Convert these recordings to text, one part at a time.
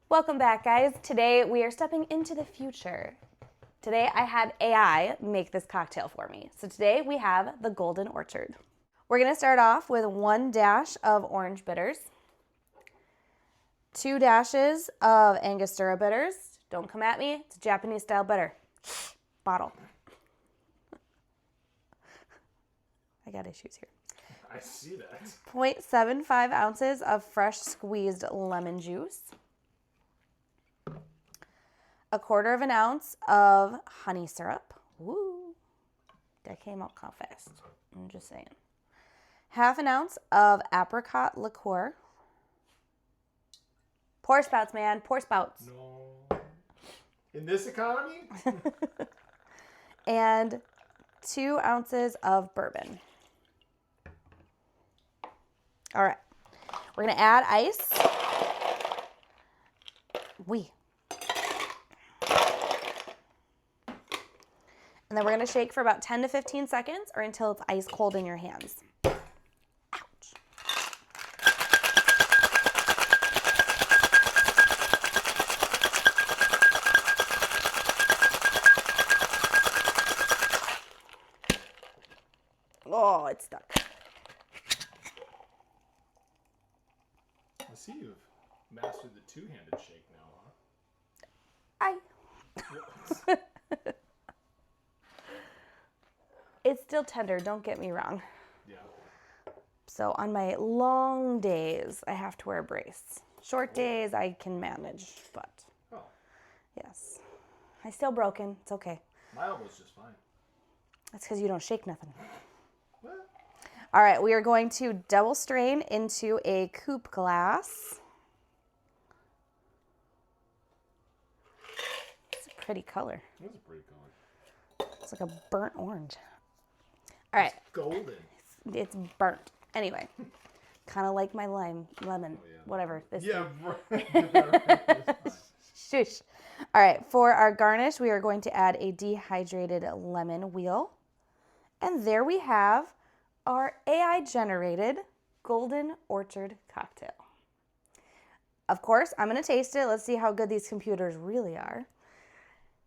Welcome back, guys. Today we are stepping into the future. Today I had AI make this cocktail for me. So today we have the Golden Orchard. We're going to start off with 1 dash of orange bitters, 2 dashes of Angostura bitters. Don't come at me. It's a Japanese style bitter. Bottle. I got issues here. I see that. 0.75 ounces of fresh squeezed lemon juice. 1/4 ounce of honey syrup. Woo. That came out kind of fast. I'm just saying. 1/2 ounce of apricot liqueur. Pour spouts, man. Pour spouts. No. In this economy? And 2 ounces of bourbon. All right. We're going to add ice. And then we're going to shake for about 10 to 15 seconds or until it's ice cold in your hands. Ouch. Oh, it's stuck. I see you've mastered the two-handed shake now, huh? It's still tender, don't get me wrong. Yeah. So on my long days, I have to wear a brace. Short days, I can manage, but yes. I'm still broken. It's okay. My elbow's just fine. That's because you don't shake nothing. What? All right, we are going to double strain into a coupe glass. It's a pretty color. That's a pretty color. It's like a burnt orange. All right. It's golden. It's burnt. Anyway, kind of like my lemon, whatever. Yeah, right. Shush. All right, for our garnish, we are going to add a dehydrated lemon wheel. And there we have our AI-generated Golden Orchard cocktail. Of course, I'm going to taste it. Let's see how good these computers really are.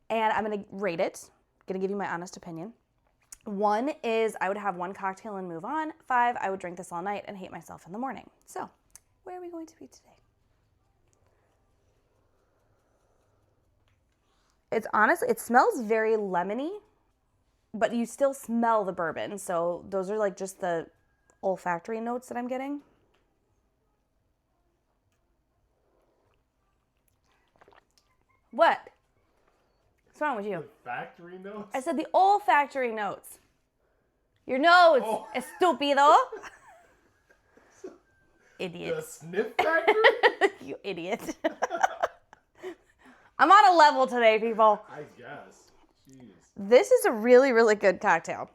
And I'm going to rate it. I'm going to give you my honest opinion. 1 is I would have 1 cocktail and move on. 5, I would drink this all night and hate myself in the morning. So, where are we going to be today? It's honestly, it smells very lemony, but you still smell the bourbon. So those are like just the olfactory notes that I'm getting. What? What's wrong with you? The factory notes? I said the olfactory notes. Your nose, estúpido. Idiot. The sniff factory? You idiot. I'm on a level today, people. I guess. Jeez. This is a really, really good cocktail.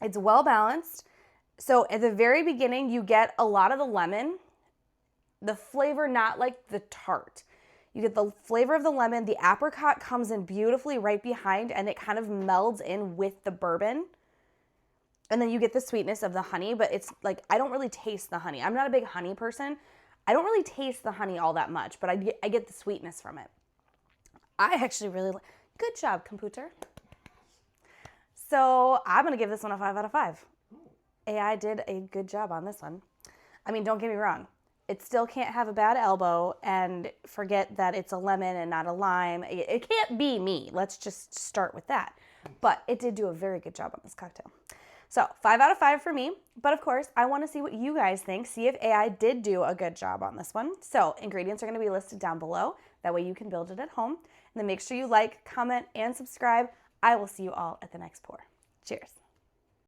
It's well balanced. So at the very beginning, you get a lot of the lemon, the flavor, not like the tart. You get the flavor of the lemon. The apricot comes in beautifully right behind, and it kind of melds in with the bourbon. And then you get the sweetness of the honey, but it's like, I don't really taste the honey. I'm not a big honey person. I don't really taste the honey all that much, but I get the sweetness from it. I actually really like, good job, computer. So I'm going to give this one a 5 out of 5. AI did a good job on this one. I mean, don't get me wrong. It still can't have a bad elbow and forget that it's a lemon and not a lime. It can't be me. Let's just start with that. But it did do a very good job on this cocktail. So 5 out of 5 for me. But of course, I want to see what you guys think. See if AI did do a good job on this one. So ingredients are going to be listed down below. That way you can build it at home. And then make sure you like, comment, and subscribe. I will see you all at the next pour. Cheers.